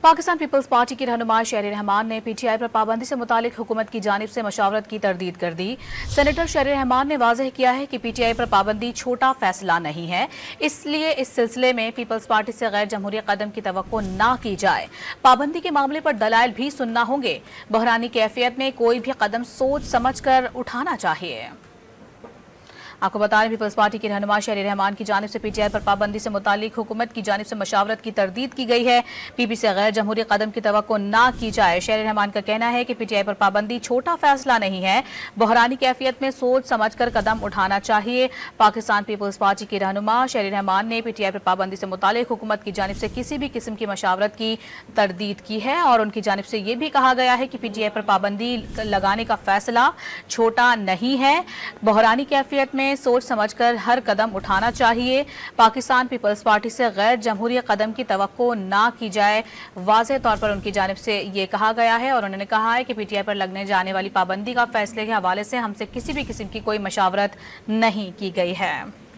Pakistan peoples party के रहनुमा शहरी रहमान ने पीटीआई पर पाबंदी से मुतालिक हुकूमत की जानिब से मशावरत की तरदीद कर दी। सेनेटर शहरी रहमान ने वाज़ेह किया है कि पीटीआई पर पाबंदी छोटा फैसला नहीं है, इसलिए इस सिलसिले में पीपल्स पार्टी से गैर जमहूरी कदम की तवक्को ना की जाए। पाबंदी के मामले पर दलाइल भी सुनना होंगे। बहरानी कैफियत में कोई भी कदम सोच समझ कर उठाना चाहिए। आपको बता रहे पीपल्स पार्टी के रहनुमा शहरी रहमान की जानिब से पीटीआई पर पाबंदी से मुतालिक हुकूमत की जानिब से मशावरत की तरदीद की गई है। पीपी से गैर जमहूरी कदम की तवक्को ना की जाए। शहरी रहमान का कहना है कि पीटीआई पर पाबंदी छोटा फैसला नहीं है, बहरानी कैफियत में सोच समझ कर कदम उठाना चाहिए। पाकिस्तान पीपल्स पार्टी के रहनुमा शहरी रहमान ने पीटीआई पर पाबंदी से मुतालिक हुकूमत की जानिब से किसी भी किस्म की मशावरत की तरदीद की है और उनकी जानिब से ये भी कहा गया है कि पीटीआई पर पाबंदी लगाने का फैसला छोटा नहीं है, बहरानी कैफियत में सोच समझकर हर कदम उठाना चाहिए। पाकिस्तान पीपल्स पार्टी से गैर जमहूरी कदम की तवक्को ना की जाए, वाज़ेह तौर पर उनकी जानिब से ये कहा गया है और उन्होंने कहा है कि पीटीआई पर लगने जाने वाली पाबंदी का फैसले के हवाले से हमसे किसी भी किस्म की कोई मशावरत नहीं की गई है।